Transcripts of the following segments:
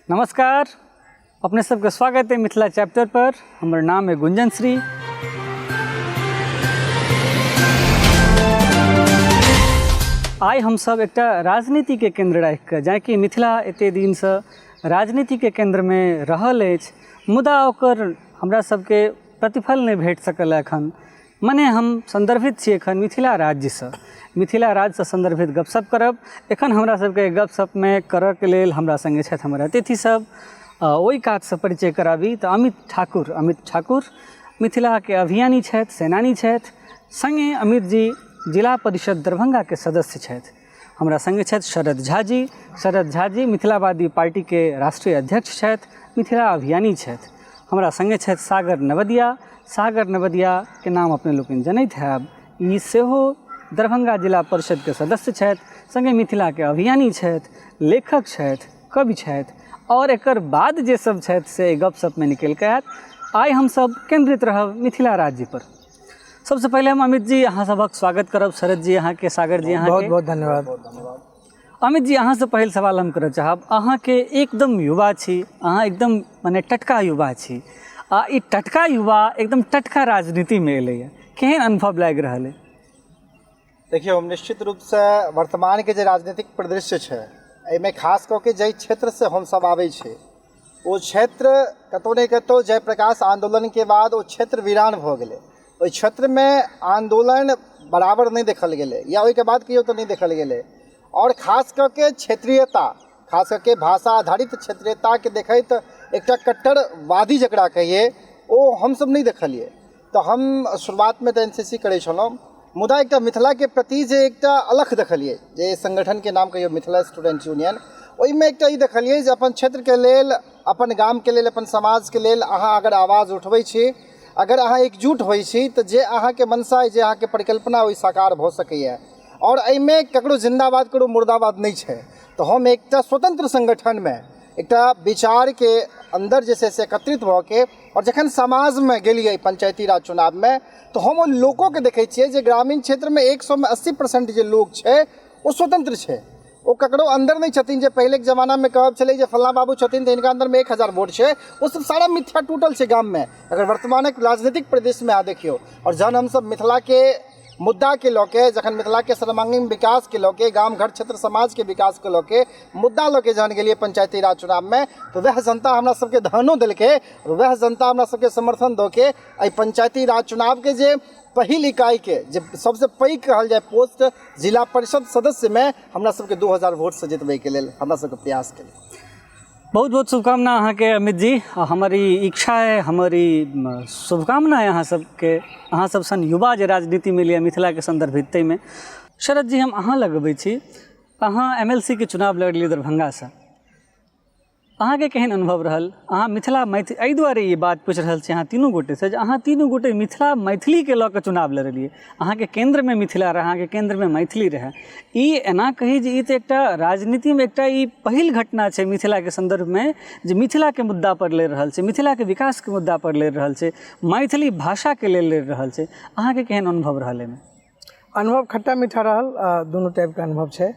नमस्कार, अपने सबके स्वागत है मिथिला चैप्टर पर। हमार नाम है गुंजन श्री। आइ हम सब एक राजनीति के केंद्र राखि कऽ जाकि मिथिला एते दिन से राजनीति के केंद्र में रहल अछि, मुदा ओकर हमरा सबके प्रतिफल नहीं भेट सकल एखन। मने हम संदर्भित छी एखन मिथिला राज्य से। मिथिला राज्य से संदर्भित गपशप करब। एखन हमरा सबके गपशप में करऽ के लेल हमरा संगे छथि हमर अतिथि सब। ओहि काज से परिचय कराबी तऽ अमित ठाकुर मिथिला के अभियानी छथि, सेनानी छथि। संगे अमित जी जिला परिषद दरभंगा के सदस्य छथि। हमरा संगे छथि शरद झा जी मिथिलावादी पार्टी के राष्ट्रीय अध्यक्ष छथि, मिथिला अभियानी छथि। हमरा संगे छथि सागर नवदिया के नाम अपने लोकनि जनैत हैब। ई सेहो दरभंगा जिला परिषद के सदस्य छथि, संगे मिथिला के अभियानी छथि, लेखक छथि, कवि छथि और एकर बाद जे सब छथि से गपशप में निकल के आयत। आइ हम सब केंद्रित रहब मिथिला राज्य पर। सबसे पहले हम अमित जी अहाँ सबक स्वागत करब। शरद जी अहाँ के, सागर जी अहाँ के बहुत धन्यवाद। अमित जी अहाँ से पहिल सवाल हम करऽ चाहब। अहाँ के एकदम युवा छी, अहाँ एकदम माने टटका युवा छी आ ई टटका युवा एकदम टटका राजनीति में एलै है, केहन अनुभव लागि रहल है? देखियो, निश्चित रूप से वर्तमान के जे राजनीतिक परिदृश्य छै एहिमे खास कऽ के जाहि क्षेत्र से हम सब आबै छी ओ क्षेत्र कतौ ने कतौ जयप्रकाश आंदोलन के बाद ओ क्षेत्र वीरान भऽ गेलै। ओहि क्षेत्र में आंदोलन बराबर नहीं देखल गेलै या ओहि के बाद कहियो तो नहीं देखल गेलै। और खास कऽ के क्षेत्रीयता, खास कऽ के भाषा आधारित क्षेत्रीयता के देखैत एकटा कट्टरवादी जकरा कहिए ओ हम सब नहीं देखलिए। तो हम शुरुआत में तो एनसीसी करै छलहुँ, मुदा एकटा मिथिला के प्रति जे एकटा अलख देखलिए, जे संगठन के नाम कहियो मिथिला स्टूडेंट यूनियन, ओहिमे एकटा ई देखलिए जे अपन क्षेत्र के लेल, अपन गाम के लेल, अपन समाज के लेल अहाँ अगर आवाज उठबै छी, अगर अहाँ एकजुट होइ छी तऽ जे अहाँ के मनसा जे अहाँ के परिकल्पना ओहि साकार भऽ सकैए। और एहिमे ककरो जिंदाबाद ककरो मुर्दाबाद नहीं छै। तो हम एकटा स्वतंत्र संगठन में एकटा विचार के अंदर जे से एकत्रित भऽ के और जखन समाज में गेलिए पंचायती राज चुनाव में तो हम ओ लोगों के देखै छियै जे ग्रामीण क्षेत्र में 100 में 80% जे लोग छै ओ स्वतंत्र छै। ओ ककरो अंदर नहीं छथिन जे पहले के जमाना में कहब छलै जे फल्ला बाबू छथिन तऽ हिनका अंदर में 1000 वोट छै। वो सब सारा मिथ्या टूटल छै गाम में। अगर वर्तमान राजनीतिक परिदृश्य में आ देखियो और जहन हम सब मिथिला के मुद्दा के लऽ जखन मिथिला के सर्वांगीण विकास के लऽ गाम घर क्षेत्र समाज के विकास के लऽ मुद्दा लऽ जहन गेलिए पंचायती राज चुनाव में तो वह जनता हमरा सबके धनो देलकै और वह जनता हमरा सबके समर्थन दऽ के एहि पंचायती राज चुनाव के जे पहिल इकाई के जे सबसे पैघ कहल जाए पोस्ट जिला परिषद सदस्य में हमरा सबके 2000 वोट से जितबै के लेल हमरा सबके प्रयास केलिए। बहुत बहुत शुभकामना अहाँ के अमित जी। हमारी इच्छा है, हमारी शुभकामना है अहाँ सबके, अहाँ सब सन युवा जे राजनीति में लिया मिथिला के संदर्भित तै में। शरद जी हम अहाँ लगबै छी, अहाँ एमएलसी के चुनाव लड़लिए दरभंगा से, अहाँ के केहन अनुभव रहल? अहाँ मिथिला मैथिली एहि दुआरे ये बात पूछ रहल छी अहाँ तीनों गोटे से जे अहाँ तीनों गोटे मिथिला मैथिली के लऽ कऽ चुनाव लड़लिए। अहाँ के केंद्र में मिथिला रहे, अहाँ के केंद्र में मैथिली रहे। ई एना कही जे ई तऽ एकटा राजनीति में एकटा ई पहिल घटना छै मिथिला के संदर्भ में जे मिथिला के मुद्दा पर लड़ि रहल छै, मिथिला के विकास के मुद्दा पर लड़ि रहल छै, मैथिली भाषा के लेल लड़ि रहल छै। अहाँ के केहन अनुभव रहल एहिमे? अनुभव खट्टा मीठा रहल, दोनों टाइप के अनुभव छै।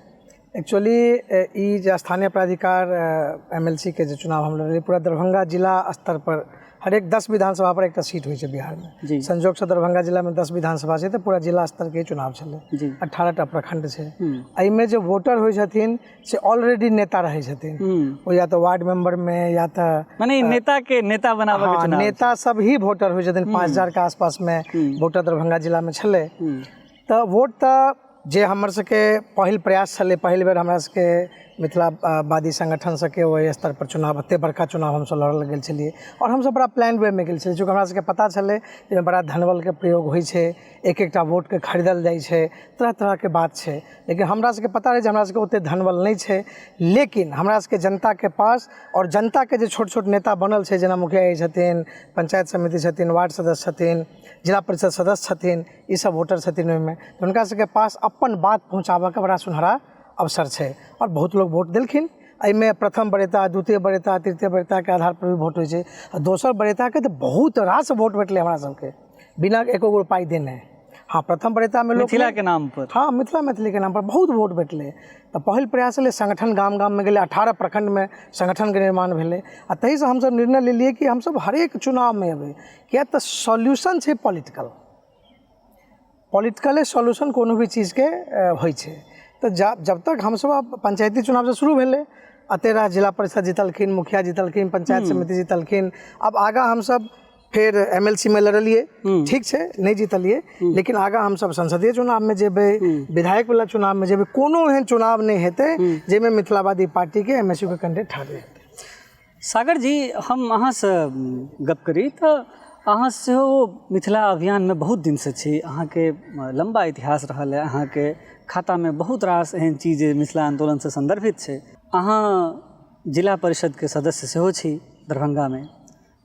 एक्चुअली ई जे स्थानीय प्राधिकार एमएलसी के जे चुनाव हम लड़लिए पूरा दरभंगा जिला स्तर पर हर एक 10 विधानसभा पर एक सीट होइ छै बिहार में। संजोग से दरभंगा जिला में 10 विधानसभा छै तो पूरा जिला स्तर के चुनाव छलै। 18टा प्रखंड छै। एहिमे जे वोटर होइ छथिन से ऑलरेडी नेता रहै छथिन, ओ या तो वार्ड मेंबर में या तो माने नेता के नेता बनाबे के चुनाव, नेता सब ही वोटर होइ छथिन। 5000 के आसपास में वोटर दरभंगा जिला में छलै। तो वोट तो जे हमर सबके पहिल प्रयास छलै, पहिल बेर हमरा सबके मिथिलावादी संगठन सबके ओहि स्तर पर चुनाव, एते बड़का चुनाव हमसब लड़ल गेल छलिए और हमसब बड़ा प्लान वे में गेल छलिए, चूँकि हमरा सबके पता छलै जे बड़ा धनबल के प्रयोग होइ छै, एक एकटा वोट के खरीदल जाइ छै, तरह तरह के बात छै। लेकिन हमरा सबके पता रहै जे हमरा सबके ओते धनबल नहीं छै। लेकिन हमरा सबके जनता के पास और जनता के जे छोट छोट नेता बनल छै, जेना मुखिया छथिन, पंचायत समिति छथिन, वार्ड सदस्य छथिन, जिला परिषद सदस्य छथिन, ई सब वोटर छथिन ओहिमे, तो हुनका सबके पास अपन बात पहुँचाबऽ के बड़ा सुनहरा अवसर छै और बहुत लोग वोट देलखिन। एहिमे प्रथम वरीयता, द्वितीय वरीयता, तृतीय वरीयता के आधार पर भी वोट होइ छै। दोसर वरीयता के तो बहुत रास वोट भेटलै हमरा सबके बिना एको गो पाई देने। हाँ प्रथम वरीयता में लोग मिथिला के नाम पर। हाँ मिथिला मैथिली के नाम पर बहुत वोट भेटलै। तऽ पहिल प्रयास ले संगठन गाम गाम में गेलै, 18 प्रखंड में संगठन के निर्माण भेलै आ तही से हमसब निर्णय लेलिए कि हमसब हरेक चुनाव में अबै, किया तऽ सॉल्यूशन छै पॉलिटिकले सॉल्यूशन कोनो भी चीज के होइ छै। तऽ जब तक हमसब पंचायती चुनाव से शुरू भेलै, 13 जिला परिषद जीतलखिन, मुखिया जीतलखिन, पंचायत समिति जीतलखिन, अब आगा हमसब फिर MLC में लड़लिए, ठीक छै नहीं जीतलिए, लेकिन आगा हमसब संसदीय चुनाव में जेबै, विधायक वाला चुनाव में जेबै, कोनो एहन चुनाव नहीं हेतै जेमे मिथिलावादी पार्टी के MSU के कैंडिडेट ठाढ़ हेतै। सागर जी, हम अहाँ से गप करी तऽ अहाँ सेहो मिथिला अभियान में बहुत दिन से छी, अहाँ के लंबा इतिहास रहल है, अहाँ के खाता में बहुत रास एहन चीज मिथिला आंदोलन से संदर्भित छै। अहाँ जिला परिषद के सदस्य सेहो छी दरभंगा में।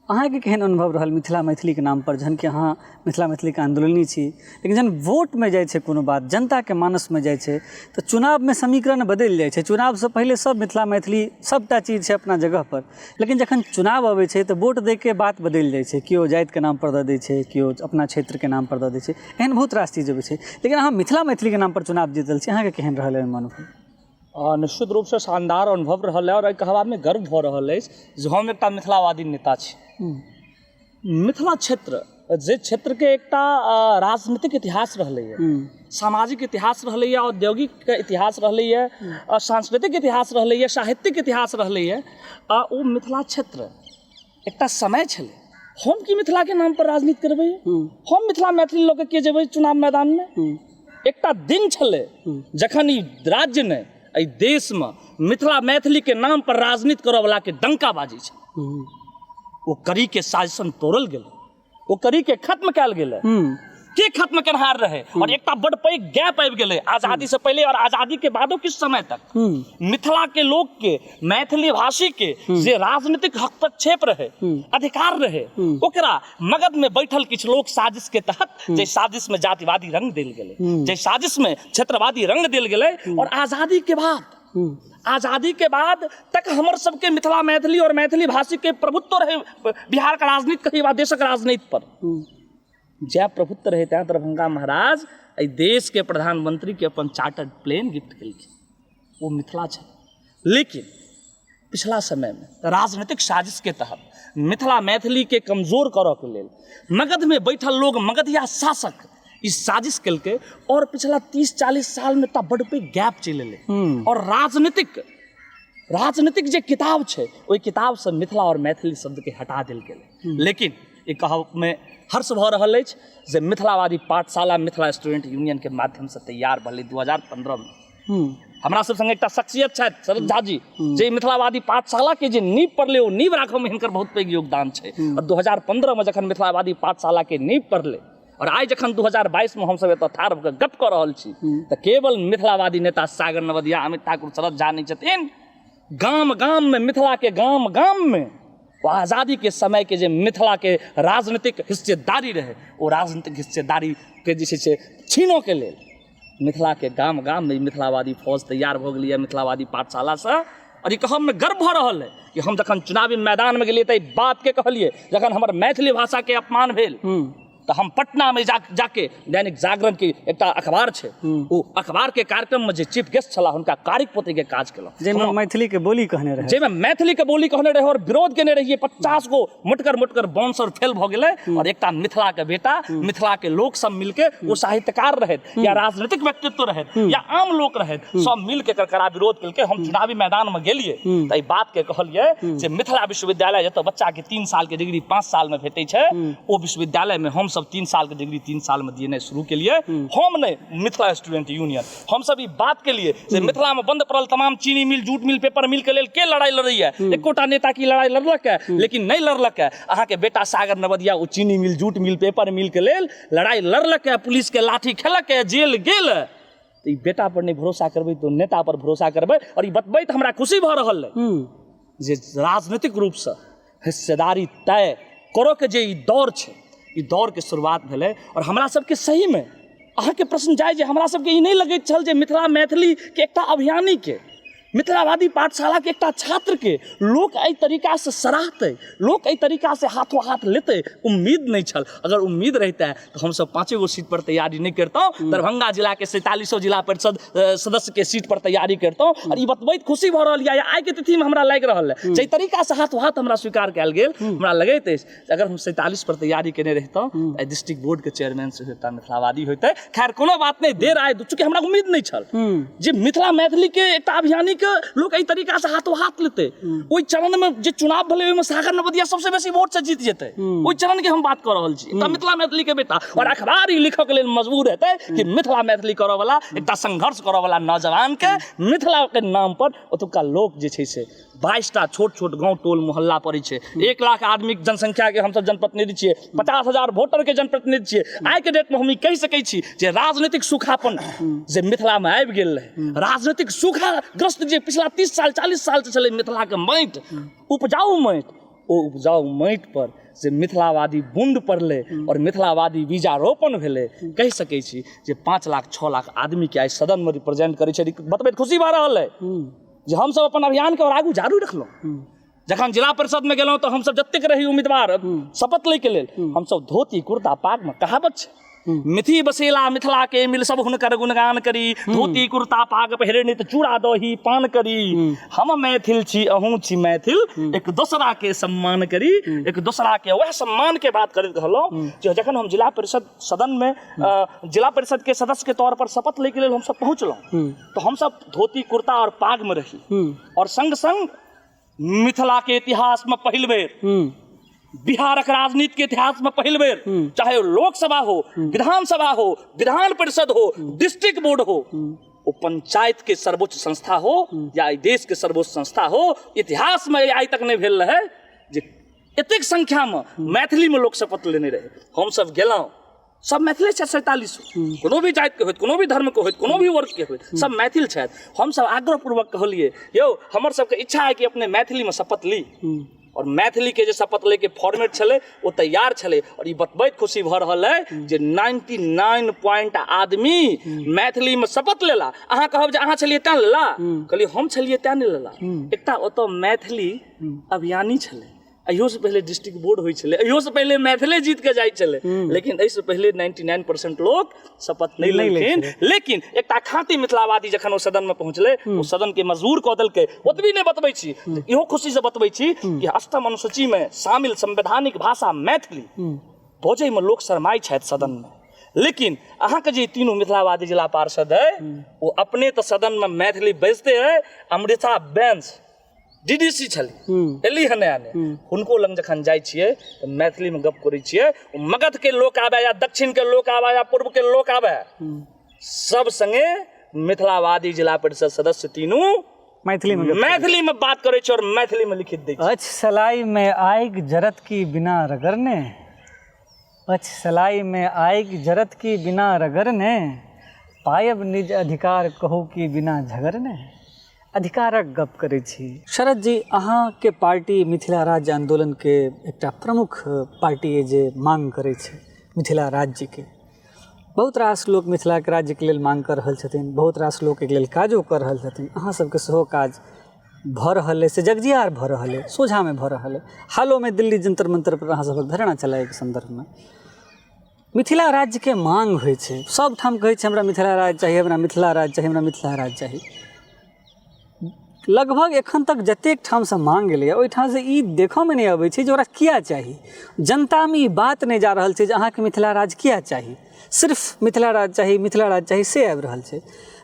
अहाँ के केहन अनुभव रहल मिथिला मैथिली के नाम पर, जहन कि अहाँ मिथिला मैथिली के आंदोलनी छी, लेकिन जहन वोट में जाय छै कोनो बात, जनता के मानस में जाय छै, तो चुनाव में समीकरण बदल जाय छै। चुनाव से पहले सब मिथिला मैथिली सबटा चीज छै अपना जगह पर, लेकिन जखन चुनाव अबै छै तो वोट दे के बात बदल जाय छै। केओ जाति के नाम पर दऽ दै छै, केओ अपना क्षेत्र के नाम पर दऽ दै छै, एहन बहुत रास चीज अबै छै। लेकिन अहाँ मिथिला मैथिली के नाम पर चुनाव जीतल छी, अहाँ के केहन रहल है अनुभव? निश्चित रूप से शानदार अनुभव रहल है और एहि कहबा में गर्व भऽ रहल अछि जे हम एकटा मिथिलावादी नेता छी। मिथिला क्षेत्र जे क्षेत्र के एकटा राजनीतिक इतिहास रहलैए, सामाजिक इतिहास रहलैए, औद्योगिक इतिहास रहलैए, सांस्कृतिक इतिहास रहलैए, साहित्यिक इतिहास रहलैए, ओ मिथिला क्षेत्र एकटा समय छलै। हम की मिथिला के नाम पर राजनीति करबै? हम मिथिला मैथिली लोग के जेबै चुनाव मैदान में? एकटा दिन छलै जखन ई राज्य ने, एहि देश में मिथिला मैथिली के नाम पर राजनीति करऽ वाला के डंका बाजी छै। वो करी के साजिशन तोड़ल गेलै, वो करी के खत्म कयल गेलै। के खत्म केनहार रहे? और एकटा बड़ पैघ गैप आबि गेलै आजादी से पहले और आजादी के बादो किछु समय तक। मिथिला के लोग के, मैथिली भाषी के जे राजनीतिक हस्तक्षेप रहे, अधिकार रहे, ओकरा मगध में बैठल किछु लोग साजिश के तहत, जे साजिश में जातिवादी रंग देल गेलै, जे साजिश में क्षेत्रवादी रंग देल गेलै, और आजादी के बाद तक हमर सबके मिथिला मैथिली और मैथिली भाषी के प्रभुत्व रहे बिहार का राजनीति कही वा देशक राजनीति पर। जै प्रभुत्व रहे तैं दरभंगा महाराज एहि देश के प्रधानमंत्री के अपन चार्टर्ड प्लेन गिफ्ट केलखिन, वो मिथिला छै। लेकिन पिछला समय में राजनीतिक साजिश के तहत मिथिला मैथिली के कमजोर करऽ के लेल मगध में बैठल लोग, मगधिया शासक इस साजिश केलकै, और पिछला 30-40 साल में बड़ पैघ गैप चलि एलै। और राजनीतिक जे किताब छै, ओहि किताब से मिथिला और मैथिली शब्द के हटा देल गेलै। लेकिन ई कहब में हर्ष भऽ रहल अछि जे मिथिलावादी पाठशाला मिथिला स्टूडेंट यूनियन के माध्यम से तैयार भेलै 2015 में। हमरा सब संगे एकटा शख्सियत छथि शरद झा जी, जे मिथिलावादी पाठशाला के जे नींव पड़लै, ओ नींव राखऽ में हिनकर बहुत पैघ योगदान छै। और 2015 में जखन मिथिलावादी पाठशाला के नींव पड़लै, और आइ जखन 2022 में हमसब एतऽ ठाढ़ भऽ कऽ गप कऽ रहल छी, तऽ केवल मिथिलावादी नेता सागर नवदिया, अमित ठाकुर, शरद झा नहीं छथिन। गाम गाम में, मिथिला के गाम गाम में वो आज़ादी के समय के जे मिथिला के राजनीतिक हिस्सेदारी रहे, वो राजनीतिक हिस्सेदारी के जे छै छीनऽ के लेल मिथिला के गाम गाम में मिथिलावादी फौज तैयार भऽ गेलै मिथिलावादी पाठशाला से। और ई कहब में गर्व भऽ रहल है कि हम जखन चुनावी मैदान में गेलियै तऽ ई बात के कहलियै, जखन हमर मैथिली भाषा के अपमान भेल तो हम पटना में जाके दैनिक जागरण के एकटा अखबार छै, वो अखबार के कार्यक्रम में जे चीफ गेस्ट छला, हुनका कारिक पोथी के काज केलहुँ, जाहिमे मैथिली के बोली कहने रहे, जाहिमे मैथिली के बोली कहने रहे और विरोध केने रहिए। 50 गो मुटकर बाउंसर फेल भऽ गेलै, और एकटा मिथिला के बेटा, मिथिला के लोग सब मिलके, वो साहित्यकार रहे या राजनीतिक व्यक्तित्व रहे या आम लोग रहे, सब मिल के करकरा विरोध केलके। हम चुनावी मैदान में गेलिए तऽ ई बात के कहलिए जे मिथिला विश्वविद्यालय जतऽ बच्चा के 3 साल के डिग्री 5 साल में भेटै छै, ओ विश्वविद्यालय में हम सब 3 साल के डिग्री 3 साल में दिए शुरू के लिए। हम नहीं मिथिला स्टूडेंट यूनियन, हम सब ई बात के लिए जे मिथिला में बंद पड़ल तमाम चीनी मिल, जूट मिल, पेपर मिल के लेल के लड़ाई लड़ैया? एकोटा नेता की लड़ाई लड़लक है, लेकिन नहीं लड़लक है। अहाँ के बेटा सागर नवदिया ओ चीनी मिल, जूट मिल, पेपर मिल के लेल लड़ाई लड़लक है, पुलिस के लाठी खेलक है, जेल गेल। तो ई बेटा पर नहीं भरोसा करबै तो नेता पर भरोसा करबै। और ई बतबै तो हमरा खुशी भऽ रहल है जे राजनीतिक रूप से हिस्सेदारी तय करऽ के जे ई दौर छै, ई दौर के शुरुआत भेलै। और हमरा सबके सही में अहाँ के प्रश्न जाय जे हमरा सबके ई नहीं लगैत छल जे मिथिला मैथिली के एकटा अभियानी के मिथिलावादी पाठशाला के एकटा छात्र के लोक एहि तरीका से सराहते, लोक एहि तरीका से हाथों हाथ लेते, उम्मीद नहीं छल। अगर उम्मीद रहता है तो हम सब 5 गो सीट पर तैयारी नहीं करतों, दरभंगा जिला के 47 जिला परिषद सदस्य के सीट पर तैयारी करतों। और ई बतबैत खुशी भऽ रहल है, आइ के तिथि में हमरा लागि रहल है जे तरीका से हाथों हाथ हमरा स्वीकार कयल गेल। हमरा लगैत अछि अगर हम 47 पर तैयारी केने रहितों तऽ डिस्ट्रिक्ट बोर्ड के चेयरमैन से होता मिथिलावादी होते। खैर कोनो बात नहीं, देर आए, चूँकि हमरा उम्मीद नहीं छल जे मिथिला मैथिली के एकटा अभियानी लोग एहि तरीका से हाथों हाथ लेते। ओहि चरण में जे चुनाव भले ओहि में सागर नवदिया सबसे बेसी वोट से जीत जेते। ओहि चरण के हम बात कर रहल छी, त मिथिला मैथिली के बेटा और अखबार ई लिखक लेल मजबूर हेतै कि मिथिला मैथिली करऽ वाला एकटा संघर्ष करऽ वाला नौजवान के मिथिला के नाम पर ओतुका लोग जे छै से 22टा छोट छोट गांव टोल मोहल्ला पड़ै छै। 1 लाख आदमी जनसंख्या के हमसब जनप्रतिनिधि छियै, 50,000 वोटर के जनप्रतिनिधि छियै। आइ के डेट में हम ई कहि सकै छी जे राजनीतिक सूखापन जे मिथिला में आबि गेल रहे, राजनीतिक सूखाग्रस्त जे पिछला 30 साल 40 साल से चले मिथिला के माटि, उपजाऊ माटि, ओ उपजाऊ माटि पर जे मिथिलावादी बूंद पड़ले और मिथिलावादी बीजारोपण भेले। कहि सकै छी जे 5 लाख 6 लाख आदमी के आइ सदन में रिप्रेजेंट करै छै। बतबैत खुशी भऽ रहल है जे हम सब अपन अभियान के और आगू जारी रखलहुँ। जखन जिला परिषद में गेलहुँ तो हम सब जतेक रही उम्मीदवार शपथ लै के लेल हम सब धोती कुर्ता पाग में कहावत छै, मिथि बसेला मिथिला के मिल सब हुनकर गुणगान करी, धोती कुर्ता पाग पहिरे नित चूड़ा दही पान करी। हम मैथिल छी अहूँ छी मैथिल, एक दोसरा के सम्मान करी। एक दोसरा के वह सम्मान के बात करैत कहलहुँ जे जखन हम जिला परिषद सदन में जिला परिषद के सदस्य के तौर पर शपथ ले के लेल हम सब पहुँचलहुँ तो हम सब धोती कुर्ता और पाग में रही और संग संग मिथिला के इतिहास में पहिल बेर, बिहारक राजनीति के इतिहास में पहिल बेर, चाहे लोकसभा हो, विधानसभा हो, विधान परिषद हो, डिस्ट्रिक्ट बोर्ड हो, वो पंचायत के सर्वोच्च संस्था हो या देश के सर्वोच्च संस्था हो, इतिहास में आइ तक नहीं भेल रहे जे एतेक संख्या में मैथिली में लोग शपथ लेने रहे। हम सब गेलहुँ, सब मैथिले छथि 47, कोनो भी जाति के होइत, कोनो भी धर्म के होइत, कोनो भी वर्ग के होइत, सब मैथिल छथि। हम सब आग्रहपूर्वक कहलिए यौ हमर सबके इच्छा है कि अपने मैथिली में शपथ ली। और मैथिली के जे शपथ ले के फॉर्मेट छले वो तैयार छले। और ये बतबैत खुशी भऽ रहल है जे 99 पॉइंट आदमी मैथिली में शपथ लेला। अहाँ कहब जे अहाँ छलिए तें लेला, कहलिए हम छलिए तें नहि लेला। एकटा ओतऽ मैथिली अभियानी छले, अहियो से पहले डिस्ट्रिक्ट बोर्ड होइ छले, अहियो से पहले मैथिले जीत के जाइ छले, लेकिन एहि से पहले 99% लोग शपथ नहीं लेलखिन। लेकिन एकटा खाँटी मिथिलावादी जखन ओ सदन में पहुँचले, ओ सदन के मजबूर कऽ देलकै। ओतबी नहीं बतबै छी, इहो खुशी से बतबै छी कि अष्टम अनुसूची में शामिल संवैधानिक भाषा मैथिली बजै में लोक शरमाइ छथि सदन में। लेकिन अहाँ के जे तीनों मिथिलावादी जिला पार्षद है वो अपने तो सदन में मैथिली बजते है। अमृता बेंस डीडीसी छली, एली हने आने हुनको लग जखन जाइ छियै तो मैथिली में गप करै छियै। मगध के लोक आवे या दक्षिण के लोक आवे या पूर्व के लोक आवे, सब संगे मिथिलावादी जिला परिषद सदस्य तीनों मैथिली में बात करे छै और मैथिली में लिखित दै छै। अछ सलाई में आइग जरत की बिना रगड़ने, अछ सलाई में आइग जरत की बिना रगड़ने, पायब निज अधिकार कहू की बिना झगड़ने। अधिकारक गप करै छी। शरद जी, अहाँ के पार्टी मिथिला राज्य आंदोलन के एकटा प्रमुख पार्टी है जे मांग करै छै मिथिला राज्य के। बहुत रास लोग मिथिला के राज्य के लेल मांग कर रहल छथिन, बहुत रास लोग के लेल काजो कर रहल छथिन। अहाँ सबके सेहो काज भऽ रहल है, से जगजियार भऽ रहल है, सोझा में भऽ रहल है। हालो में दिल्ली जंतर मंतर पर अहाँ सबक धरना चलाए के संदर्भ में मिथिला राज्य के मांग होइ छै। सब ठाम कहै छै हमरा मिथिला राज्य चाहिए, हमरा मिथिला राज्य चाहिए, हमरा मिथिला राज्य चाहिए। लगभग एखन तक जतेक ठाम से मांग गेलै ओहि ठाम से ई देखऽ में नहीं अबै छै जे ओकरा किया चाही। जनता में ई बात नहीं जा रहल छै जे अहाँके मिथिला राज्य किया चाही, सिर्फ मिथिला राज्य चाही, मिथिला राज्य चाही से आबि रहल छै।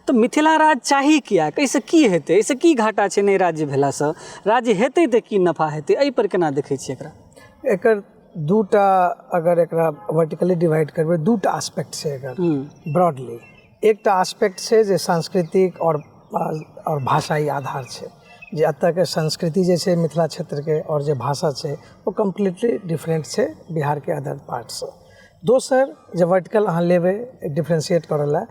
तो मिथिला राज्य चाही किया, कैसे की हेतै, एहिसँ की घाटा छै नहि राज्य भेलासँ, राज्य हेतै तऽ की नफा हेतै, एहि पर केना देखै छियै एकरा? एकर दूटा अगर एकरा वर्टिकली डिवाइड करबै, दूटा एस्पेक्ट छै एकर ब्रॉडली। एकटा एस्पेक्ट छै जे सांस्कृतिक और भाषाई आधार छै, जे एतऽ के संस्कृति जे छै मिथिला क्षेत्र के और जे भाषा छै वो कम्प्लीटली डिफरेंट छै बिहार के अदर पार्ट से। दोसर जे वर्टिकल अहाँ लेबै डिफ्रेंशिएट करऽ लए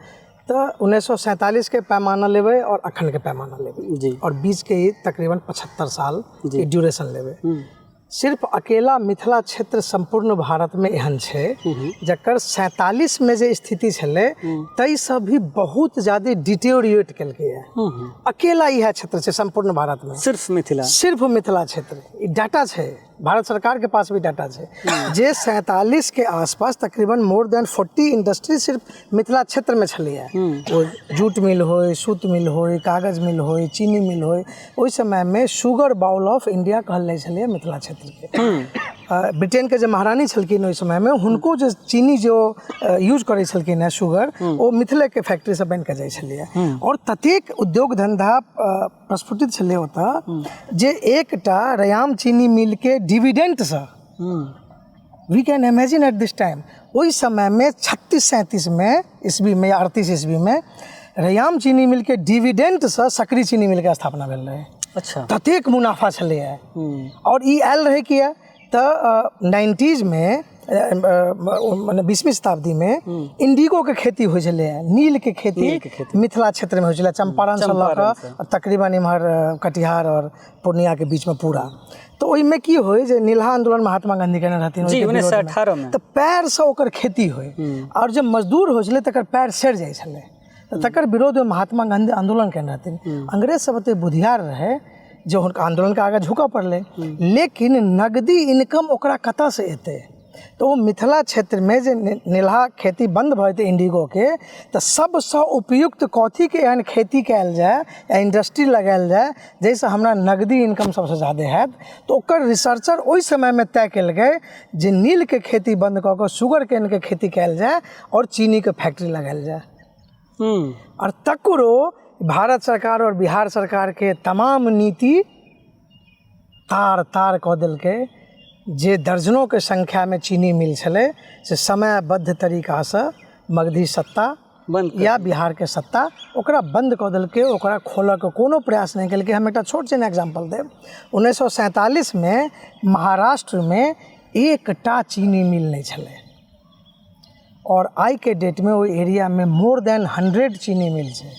तऽ 1947 के पैमाना लेबै और अखन के पैमाना लेबै जी, और बीच के ही तकरीबन 75 साल के ड्यूरेशन लेबै। सिर्फ अकेला मिथिला क्षेत्र संपूर्ण भारत में एहन छै जकर 47 में जे स्थिति छलै ताहिसँ भी बहुत ज्यादा डिटेरियोरेट केलकै है। अकेला इएह क्षेत्र छै संपूर्ण भारत में, सिर्फ मिथिला क्षेत्र। ई डाटा छै, भारत सरकार के पास भी डाटा छै जे 47 के आसपास तकरीबन मोर देन 40 इंडस्ट्री सिर्फ मिथिला क्षेत्र में छलैया। वो जूट मिल होय, सूत मिल होय, कागज मिल होय, चीनी मिल होय, ओहि समय में शुगर बाउल ऑफ इंडिया कहल जाइ छलैया मिथिला क्षेत्र के। ब्रिटेन के जो महारानी छलखिन ओहि समय में हुनको जो चीनी जो यूज करै छलखिन है शुगर, वो मिथिले के फैक्ट्री से बनि के जाइ छलैया। और ततेक उद्योग धंधा प्रस्फुटित छलै ओतऽ जे एकटा रयाम चीनी मिल के डिविडेंट से we can imagine at this time, ओहि समय में 36-37 में ईस्वी में या 38 ईस्वी में रयाम चीनी मिल के डिविडेंट से सकरी चीनी मिल के स्थापना भेल रहे। अच्छा, ततेक मुनाफा छलै है। और ई आयल रहे किया तऽ 90s में मने 20वीं शताब्दी में इंडिगो के खेती होइ छलै, नील के खेती मिथिला क्षेत्र में होइ छलै, चंपारण से लऽ कऽ तकरीबन इम्हर कटिहार और पूर्णिया के बीच में पूरा। तो ओहिमे की होय जे नीलहा आंदोलन महात्मा गांधी केने रहथिन 1918 में, तऽ पैर से ओकर खेती होय और जब मजदूर होइ छलै तकर पैर सड़ि जाइ छलै, तकर विरोध में महात्मा गांधी आंदोलन केने रहथिन। अंग्रेज सब ओते बुधियार रहे जो हुनका आंदोलन के आगे झुकऽ पड़लै, लेकिन नगदी इनकम ओकरा कतऽ से एतै? तो वो मिथिला क्षेत्र में जे नीलहा खेती बंद भऽ जेतै इंडिगो के, तऽ सबसँ उपयुक्त कथी के एहन खेती कयल जाय या इंडस्ट्री लगायल जाय जाहिसँ हमरा नगदी इनकम सबसँ ज्यादा हैत। तो ओकर रिसर्चर ओहि समय में तय केलकै जे नील के खेती बंद कऽ कऽ शुगर केन के खेती कयल जाय और चीनी के फैक्ट्री लगायल जाय। और तकरो भारत सरकार और बिहार सरकार के तमाम नीति तार तार कऽ देलकै जे दर्जनों के संख्या में चीनी मिल छलै से समयबद्ध तरीका से मगधी सत्ता या बिहार के सत्ता ओकरा बंद कऽ देलकै, ओकरा खोलऽ के कोनो प्रयास नहीं केलकै। हम एकटा छोट सन एग्जाम्पल देब। 1947 में महाराष्ट्र में एकटा चीनी मिल नहीं छलै और आई के डेट में वो एरिया में मोर देन 100 चीनी मिल छै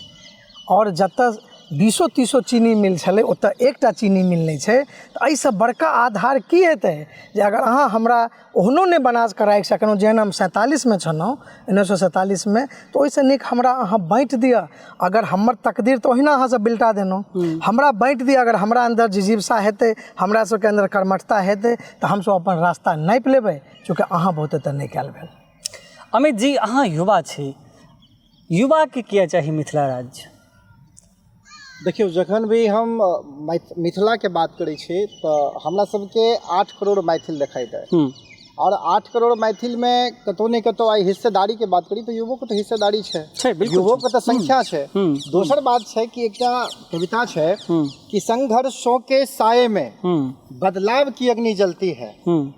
और जतऽ 20-30 चीनी मिल छलै ओतऽ एकटा चीनी मिल नहीं छै। तऽ एहिसँ बड़का आधार की हेतै जे अगर अहाँ हमरा ओहनो नहि बना कऽ राखि सकलहुँ जेहन हम 47 में छलहुँ 1947 में, तऽ ओहिसँ नीक हमरा अहाँ बाँटि दिअ। अगर हमर तकदीर तऽ ओहिना अहाँसँ बिल्टा देलहुँ, हमरा बाँटि दिअ। अगर हमरा अंदर जिजीविसा हेतै, हमरा सबके अंदर कर्मठता हेतै तऽ हमसब अपन रास्ता नापि लेबै, चूँकि अहाँ बहुते तऽ नहि कयल भेल। अमित जी, अहाँ युवा छी, युवा के किया चाही मिथिला राज्य? देखियौ, जखन भी हम मिथिला के बात करै छी तऽ हमरा सबके 8 करोड़ मैथिल देखाई दे और 8 करोड़ मैथिल में कतौ ने कतौ आई हिस्सेदारी के बात करी तो युवो के तो हिस्सेदारी छै, युवो के तो संख्या छै। दोसर बात छै कि एकटा कविता छै कि संघर्षों के साये में बदलाव की अग्नि जलती है,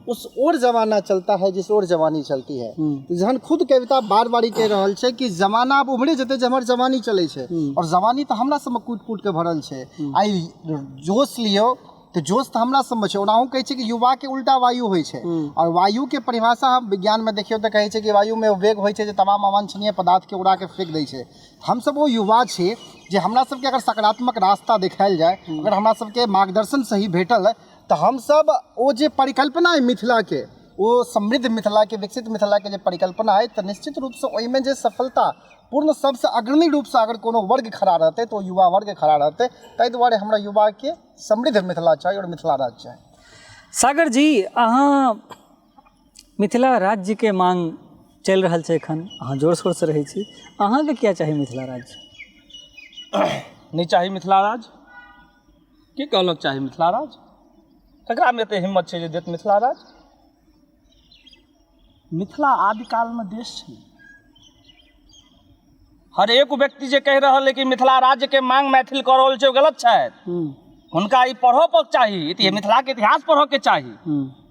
उस ओर जमाना चलता है जिस ओर जवानी चलती है। जहन खुद कविता बार बार कह रहल छै कि जमाना अब उभरे जेतै जे हमर जवानी चलै छै और जवानी तो हमरा सब में कूट कूट के भरल छै। आई जोश लियो तो जोश तो हमरा सब में छै। ओनाहू कहै छै कि युवा के उल्टा वायु होइ छै और वायु के परिभाषा हम विज्ञान में देखियो तो कहै छै कि वायु में वेग होइ छै जे तमाम अवांछनीय पदार्थ के उड़ा के फेंक दै छै। हम सब वो युवा छी जे हमरा सबके अगर सकारात्मक रास्ता देखायल जाए, अगर हमरा सबके मार्गदर्शन सही भेटल तो हम सब वो जे परिकल्पना है मिथिला के, वो समृद्ध मिथिला के, विकसित मिथिला के जे परिकल्पना है, तो निश्चित रूप से ओहिमे जे सफलता पूर्ण सबसे अग्रणी रूप से अगर कोनो वर्ग खड़ा रहते तो युवा वर्ग खड़ा रहते। ताहि दुआरे हमरा युवा के समृद्ध मिथिला चाहिए और मिथिला राज्य चाहिए। सागर जी, अहाँ मिथिला राज्य के मांग चल रहा है एखन, अहाँ जोर शोर से रहै छी, अहाँ के क्या चाहिए मिथिला राज्य? नहीं चाहिए मिथिला राज्य? के कहलक चाहिए मिथिला राज्य? ककरा में एते हिम्मत छै जे देत मिथिला राज्य? मिथिला आदिकाल में देश छै। हर एक व्यक्ति जे कह रहा है कि मिथिला राज्य के मांग मैथिल कर रहल छै, ओ गलत छै। हुनका ई पढ़ो पर चाही, मिथिला के इतिहास पढ़ो के चाही।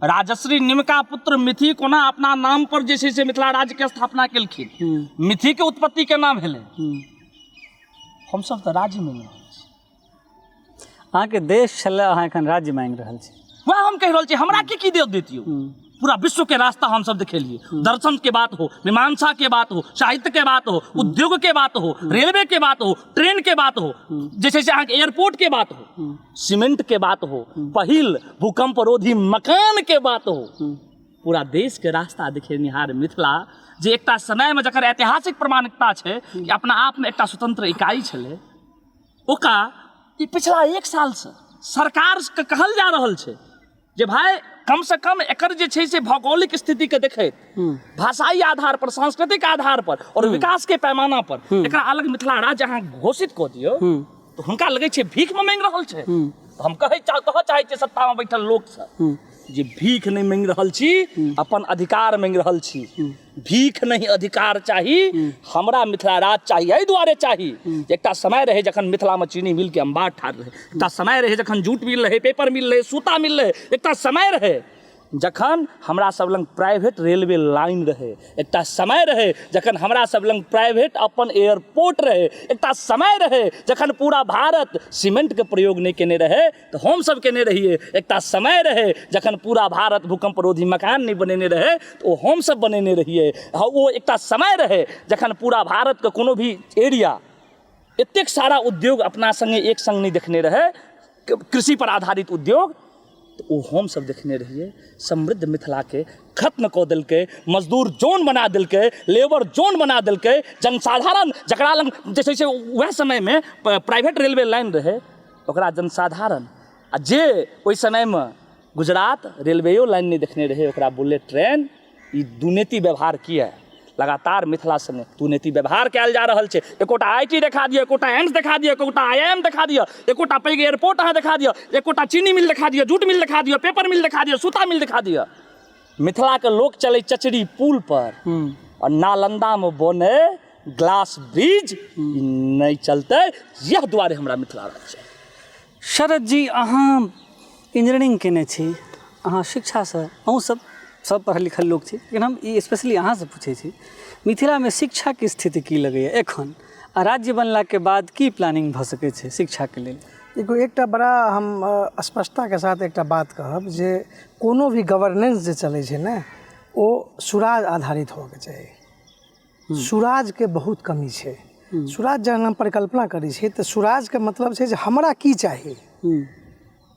राजश्री निमका पुत्र मिथि कोना अपना नाम पर जे छै से मिथिला राज्य के स्थापना केलखिन, मिथि के उत्पत्ति के नाम भेलै। हम सब तऽ राज्य मांगि रहल छी। अहाँ के देश छलै, अहाँ एखन राज्य मांगि रहल छी। वहाँ हम कह रहल छी हमरा की दे दियौ। पूरा विश्व के रास्ता हम सब देखेलिए। दर्शन के बात हो, मीमांसा के बात हो, साहित्य के बात हो, उद्योग के बात हो, रेलवे के बात हो, ट्रेन के बात हो, जैसे अहाँ के एयरपोर्ट के बात हो, सीमेंट के बात हो, पहिल भूकंप रोधी मकान के बात हो, पूरा देश के रास्ता देखेनिहार मिथिला जे एकटा समय में जकर ऐतिहासिक प्रमाणिकता छै कि अपना आप में एकटा स्वतंत्र इकाई छलै, ओका ई पिछला 1 साल से सरकार के कहल जा रहल छै जे भाई कम से कम एकर जे छै से भौगोलिक स्थिति के देखैत, भाषाई आधार पर, सांस्कृतिक आधार पर और विकास के पैमाना पर एकरा अलग मिथिला राज्य अहाँ घोषित कऽ दियौ तो हुनका लगै छै भीख में मांगि रहल छै। हम कहऽ चाहै छियै सत्ता में बैठल लोक सब जे भीख नहीं मांगि रहल छी, अपन अधिकार मांगि रहल छी। भीख नहीं अधिकार चाही, हमरा मिथिला राज्य चाही। एहि दुआरे चाही एकटा समय रहे जखन मिथिला में चीनी मिल के अंबार ठाढ़ रहे, एकटा समय रहे जखन जूट मिल रहे, पेपर मिल रहे, सूता मिल रहे, एकटा समय रहे जखन हमरा सब लंग प्राइवेट रेलवे लाइन रहे, एकटा समय रहे जखन हमरा सब लंग प्राइवेट अपन एयरपोर्ट रहे, एकटा समय रहे जखन पूरा भारत सीमेंट के प्रयोग नहीं केने रहे तो हम सब केने रहिए, एकटा समय रहे जखन पूरा भारत भूकंप रोधी मकान नहीं बनेने रहे तो हम सब बनेने रहिए। वो एकटा समय रहे जखन पूरा भारत के कोनो भी एरिया एतेक सारा उद्योग अपना संगे एक संग नहीं देखने रहे, कृषि पर आधारित उद्योग, तो वो हम सब देखने रहिए। समृद्ध मिथिला के खत्म कऽ देलकै, मजदूर जोन बना देलकै, लेबर जोन बना देलकै, जनसाधारण जकरा लग जे छै से वएह समय में प्राइवेट रेलवे लाइन रहे ओकरा जनसाधारण आ जे ओहि समय में गुजरात रेलवेयो लाइन नहीं देखने रहे ओकरा बुलेट ट्रेन, ई दुर्नीति व्यवहार किया लगातार मिथिला संगे दुर्नीति व्यवहार कयल जा रहल छै। एकोटा IT देखा दिअ, एकोटा एम्स देखा दिअ, एकोटा IIM देखा दिअ, एकोटा पैघ एयरपोर्ट अहाँ देखा दिअ, एकोटा चीनी मिल देखा दिअ, जूट मिल देखा दिअ, पेपर मिल देखा दिअ, सूता मिल देखा दिअ। मिथिला के लोक चले चचड़ी पुल पर और नालंदा में बने ग्लास ब्रिज नहीं चलते, यह दुआरे हमरा मिथिला राज्य। शरद जी, अहाँ इंजीनियरिंग केने छी, अहाँ शिक्षा से अहूँ सब पढ़ल लिखल लोग छी, लेकिन हम ई स्पेशली अहाँ से पूछे छी मिथिला में शिक्षा के स्थिति की लगैए एखन, आ राज्य बनला के बाद की प्लानिंग भ सकै छै शिक्षा के लेल? देखो, एकटा बड़ा हम स्पष्टता के साथ एकटा बात कहब जे कोनो भी गवर्नेंस जे चलै छै ने ओ सुराज आधारित होके चाही। सुराज के बहुत कमी छै। सुराज जहन हम परिकल्पना करै छियै तऽ सुराज के मतलब छै जे हमरा की चाही,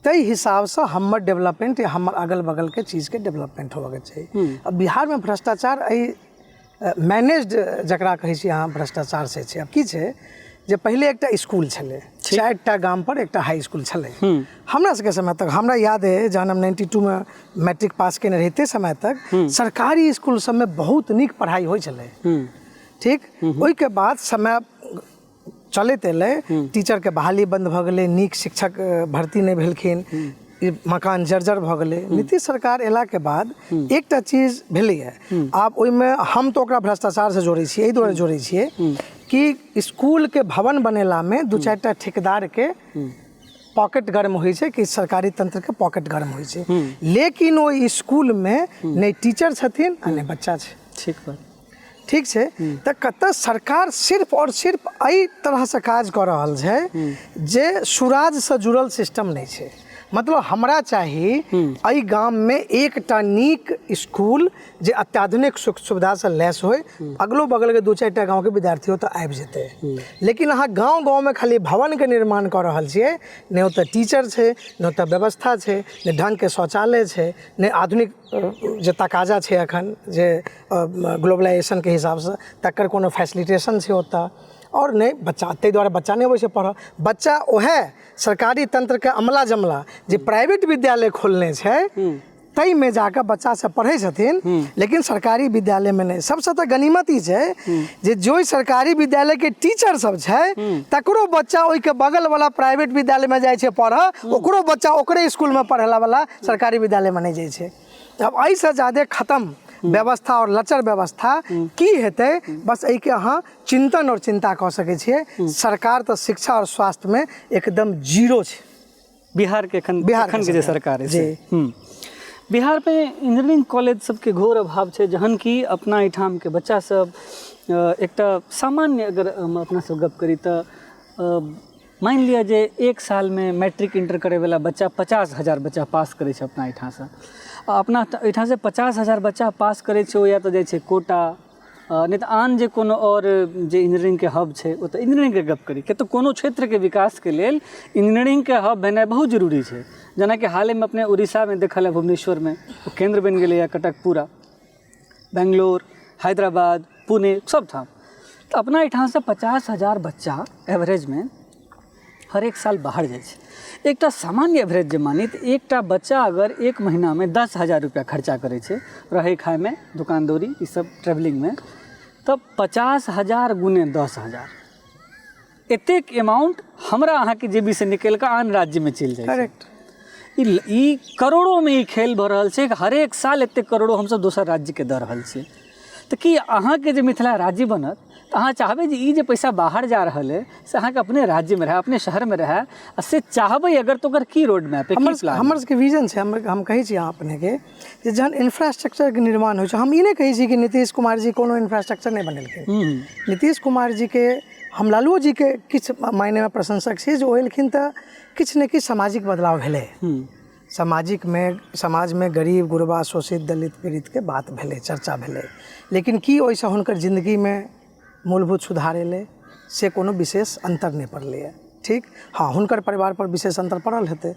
ताहि हिसाब से हमर डेवलपमेंट या हमर अगल बगल के चीज के डेवलपमेंट होबे के चाहिए। अब बिहार में भ्रष्टाचार मैनेज्ड जकरा कहै छी अहाँ भ्रष्टाचार से छै। अब की छै जे पहले एकटा स्कूल छलै, 4टा गाम पर एकटा हाई स्कूल छलै। हमरा सबके समय तक हमरा याद है जहन हम 92 में मैट्रिक पास केने रही ते समय तक सरकारी स्कूल सब में बहुत नीक पढ़ाई होइ छलै। ठीक, ओहि के बाद समय चलैत एलै, टीचर के बहाली बंद भऽ गेलै, नीक शिक्षक भर्ती नहीं भेलखिन, मकान जर्जर भऽ गेलै। नीतीश सरकार एला के बाद एकटा चीज भेलैए, आब ओहिमे हम तो ओकरा भ्रष्टाचार से जोड़ै छियै, एहि दुआरे जोड़ै छियै कि स्कूल के भवन बनेला में 2-4टा ठेकेदार के पॉकेट गर्म होइ छै कि सरकारी तंत्र के पॉकेट गर्म होइ छै, लेकिन ओ स्कूल में नहीं टीचर छथिन आ नहीं बच्चा छै। ठीक बात, ठीक छै। तऽ कतऽ सरकार सिर्फ और सिर्फ एहि तरह से काज कऽ रहल छै जे सुराज से जुड़ल सिस्टम नहीं छै। मतलब हमरा चाही एहि गाम में एकटा नीक स्कूल जे अत्याधुनिक सुख सुविधा से लैस होय, अगलो बगल के 2-4टा गाँव के विद्यार्थी तो आबि जेतै। लेकिन अहाँ गाँव में खाली भवन के निर्माण कऽ रहल छियै, नहीं ओतऽ टीचर छै, नहीं ओतऽ व्यवस्था छै, नहीं ढंग के शौचालय छै, नहीं आधुनिक जे तकाजा छै अखन जे ग्लोबलाइजेशन के हिसाब से तकर कोनो फैसिलिटेशन छै ओतऽ, और नहीं बच्चा, ताहि दुआरे बच्चा नहीं अबै छै पढ़ऽ। बच्चा ओहे सरकारी तंत्र के अमला जमला जे प्राइवेट विद्यालय खोलने छै तई में जाकर बच्चा सब पढ़े छथिन, लेकिन सरकारी विद्यालय में नहीं। सबसे तो गनीमत ई छै जे जो सरकारी विद्यालय के टीचर सब छै तकरो बच्चा ओहि के बगल वाला प्राइवेट विद्यालय में जाय छै पढ़ऽ, ओकरो बच्चा ओकरे स्कूल में पढ़ेला वाला सरकारी विद्यालय में नहीं जाय छै। अब एहि से ज्यादा खत्म व्यवस्था और लचर व्यवस्था की हेतै, बस एहि के अहाँ चिंतन और चिंता कऽ सकै छियै। सरकार तो शिक्षा और स्वास्थ्य में एकदम जीरो छै। बिहार के एखन के जे सरकार है जी, बिहार में इंजीनियरिंग कॉलेज सबके घोर अभाव छै, जहन कि अपना एहिठाम के बच्चा सब एकटा सामान्य अगर हम अपना सब गप करी तऽ मान लिया जे एक साल में मैट्रिक इंटर करे वाला बच्चा 50,000 बच्चा पास करे छे अपना एहिठाम से, अपना एहिठाम से 50,000 बच्चा पास करे छे, ओ या तो जाइ छे कोटा, नहीं तो आन जे कोनो और जे इंजीनियरिंग के हब छे ओ तो इंजीनियरिंग के गप करी के, तो कोनो क्षेत्र के विकास के लेल इंजीनियरिंग के हब भेनाइ बहुत जरूरी छे। जेना कि हाल में अपने उड़ीसा में देखल है, भुवनेश्वर में वो केंद्र बन गए या कटकपुरा, बेंगलोर, हैदराबाद, पुणे सब ठाम। तो अपना एहिठाम से 50,000 बच्चा एवरेज में हर एक साल बाहर जाइ छै। एकटा सामान्य एवरेज जे मानी तो एकटा बच्चा अगर एक महीना में 10,000 रुपया खर्चा करे छे रहे खाए में, दुकान दौरी ई सब ट्रेवलिंग में, तब 50,000 गुने 10,000 एतेक अमाउंट हमरा अहाँ के जेबी से निकल के आन राज्य में चल जाए। करेक्ट। ई करोड़ों में ई खेल भ रहल छै, हर एक साल एते करोड़ों हम सब दोसर राज्य के दऽ रहल छियै। तो कि अहाँ के जे मिथिला राज्य बनत तो अहाँ चाहबै जे ई जे पैसा बाहर जा रहल है से अहाँ के अपने राज्य में रहे, अपने शहर में रहे, आ से चाहबै अगर तो ओकर की रोड मैप है, की प्लान? हमर सबके विजन छै, हम कहै छी अहाँ अपने के जे जहन इंफ्रास्ट्रक्चर के निर्माण होइ छै, हम ई नहीं कहै छी कि नीतीश कुमार जी कोनो इंफ्रास्ट्रक्चर नहीं बनेलखिन। नीतीश कुमार जी के, हम लालू जी के किछ मायने में प्रशंसक छी जे ओ एलखिन तऽ किछु ने किछु सामाजिक बदलाव भेलै। समाज में गरीब गुरबा शोषित दलित पीड़ित के बात भेलै, चर्चा भेलै, लेकिन की ओहिसँ हुनकर जिंदगी में मूलभूत सुधार एलै से कोनो विशेष अंतर नहीं पड़लै। ठीक, हाँ हुनकर परिवार पर विशेष अंतर पड़ल हेतै।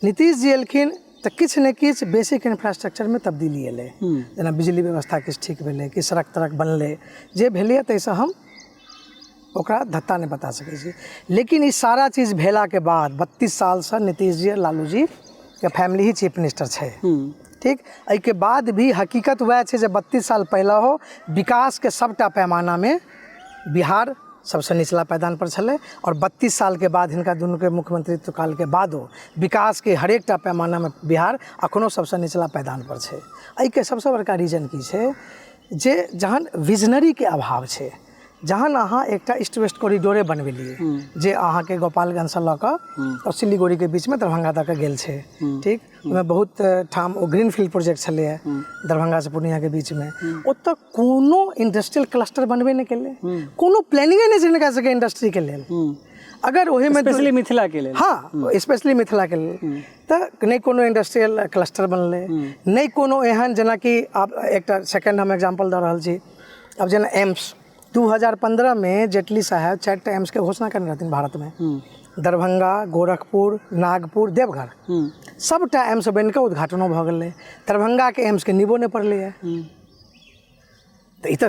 नीतीश जी एलखिन तऽ किछु ने किछु बेसिक इंफ्रास्ट्रक्चर में तब्दीली एलै, जेना बिजली व्यवस्था किछु ठीक भेलै, कि सड़क तड़क बनलै, जे भेलै ताहिसँ हम ओकरा धत्ता नहीं बता सकै छी। लेकिन ई सारा चीज भेला के बाद 32 साल से नीतीश जी लालू जी के फैमिली ही चीफ मिनिस्टर छै। ठीक, एहि के बाद भी हकीकत वह छै जे 32 साल पहले हो विकास के सबटा पैमाना में बिहार सबसे निचला पैदान पर छलै, और 32 साल के बाद हिनका दुनू के मुख्यमंत्रित्व काल के बादो विकास के हरेकटा पैमाना में बिहार अखनो सबसे निचला पैदान पर छै। एहि के सबसे बड़का रीजन की छै जे जहन विजनरी के अभाव छै, जहन अहाँ एकटा ईस्ट वेस्ट कॉरिडोरे बनवेलिए जे अहाँ के गोपालगंज से लऽ कऽ और सिलीगुड़ी के बीच में दरभंगा तक गेल छै। ठीक, ओहिमे बहुत ठाम ओ ग्रीन फील्ड प्रोजेक्ट छलै दरभंगा से पूर्णिया के बीच में, ओतऽ कोनो इंडस्ट्रियल क्लस्टर बनबे नहीं केलै, कोनो प्लानिंगे नहीं छै हिनका सबके इंडस्ट्री के लेल। अगर ओही में स्पेशली मिथिला के लेल, हाँ स्पेशली मिथिला के लेल, तऽ नहीं कोनो इंडस्ट्रियल क्लस्टर बनलै, नहीं कोनो एहन, जेना कि आब एकटा सेकेंड हम एग्जाम्पल दऽ रहल छी। अब जेना एम्स 2015 में जेटली साहब 4टा एम्स के घोषणा करने रहथिन भारत में, दरभंगा, गोरखपुर, नागपुर, देवघर, सबटा एम्स बन के उद्घाटनो भऽ गेलै। दरभंगा के एम्स के नीबो नहीं पड़लै है। तो ई तऽ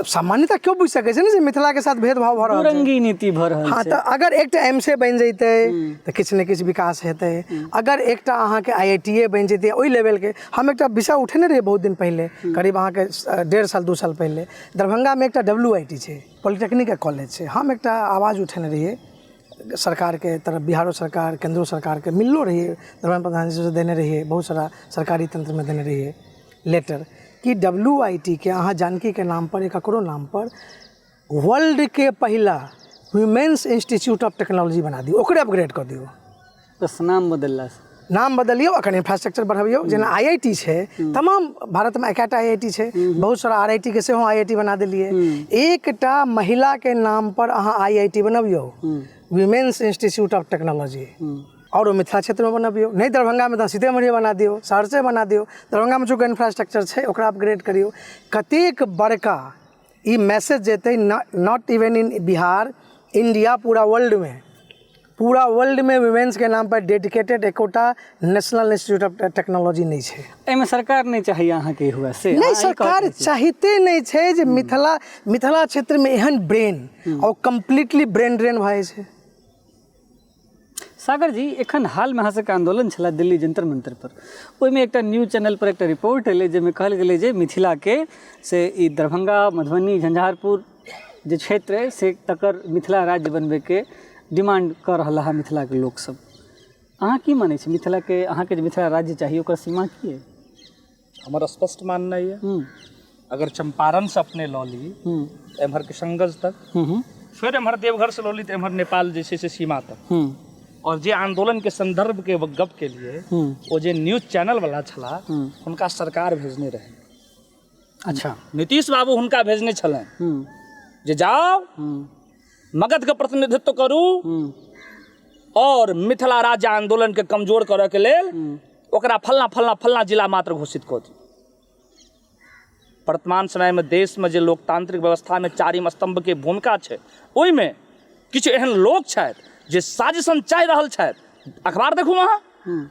सामान्यतः क्यों बुझि सकै छै ने जे मिथिला के साथ भेदभाव भऽ रहल छै, रंगी नीति भऽ रहल छै। हाँ, तो अगर एकटा एम्से बनि जैतै तऽ किछु ने किछु विकास हेतै। अगर एकटा अहाँ के IIT बनि जैतै ओहि लेवल के, हम एकटा विषय उठेने रहिए बहुत दिन पहले, करीब अहाँ के 1.5 साल 2 साल पहले, दरभंगा में एकटा WIT छै, पॉलिटेक्निक कॉलेज छै। हम एकटा आवाज़ उठेने रहिए सरकार के तरफ, बिहारो सरकार, केंद्रो सरकार के मिललो रहिए, धर्मेंद्र प्रधान जी से देने रहिए, बहुत सारा सरकारी तंत्र में देने रहिए लेटर कि WIT के अहाँ जानकी के नाम पर, ककरो नाम पर वर्ल्ड के पहला वुमेन्स इंस्टीट्यूट ऑफ टेक्नोलॉजी बना दियो, ओकरे अपग्रेड कर दियो। बस नाम बदलला से नाम बदलियो, अखन इंफ्रास्ट्रक्चर बढ़ाबियो। जेना IIT छै, तमाम भारत में 1टा IIT छै, बहुत सारा RIT के सेहो IIT बना देलिए। एकटा महिला के नाम पर अहाँ IIT बनबियो, वुमेन्स इंस्टीट्यूट ऑफ टेक्नोलॉजी, और मिथिला क्षेत्र में बनबियो। नहीं दरभंगा में तो सीतामढ़ी बना दियो, सहरसे बना दियो। दरभंगा में चूँकि इंफ्रास्ट्रक्चर छै ओकरा अपग्रेड करियो। कतेक बड़का ई मैसेज जेतै, not even in Bihar, India, पूरा वर्ल्ड में वुमेन्स के नाम पर डेडिकेटेड एकोटा नेशनल इंस्टीट्यूट ऑफ टेक्नोलॉजी नहीं छै। एहिमे सरकार नहीं चाहिए अहाँ के हुआ से नहीं, सरकार चाहिते नहीं छै जे मिथिला क्षेत्र में एहन ब्रेन, और कम्प्लीटली ब्रेन ड्रेन भए छै। सागर जी, एखन हाल में अहाँ सबके आंदोलन छला दिल्ली जंतर मंतर पर, ओहिमे एकटा न्यूज चैनल पर एकटा रिपोर्ट एलै जाहिमे कहल गेलै जे मिथिला के से ई दरभंगा, मधुबनी, झंझारपुर जे क्षेत्र है से तकर मिथिला राज्य बनबे के डिमांड कर रहा है मिथिला के लोग सब। अहाँ की मानै छी मिथिला के, अहाँ के जे मिथिला राज्य चाहिए ओकर सीमा की है? हमारा स्पष्ट मानना ये, अगर चंपारण से अपने लऽ ली एम्हर किशनगंज तक, फिर एम्हर देवघर से लऽ ली तो एम्हर नेपाल जे छै से सीमा तक, और जे आंदोलन के संदर्भ के गप के लिए वो जे न्यूज चैनल वाला छला हुनका सरकार भेजने रहे। अच्छा, नीतीश बाबू हुनका भेजने छलन जे जाओ मगध के प्रतिनिधित्व करू, और मिथिला राज्य आंदोलन के कमजोर करे के लेल ओकरा फलना फलना फलना जिला मात्र घोषित कऽ दी। वर्तमान समय में देश में जे लोकतांत्रिक व्यवस्था में चारिम स्तंभ के भूमिका छै, ओहिमे किछु एहन लोक छथि जे साजिशन चाहि रहल छथि। अखबार देखू अहाँ,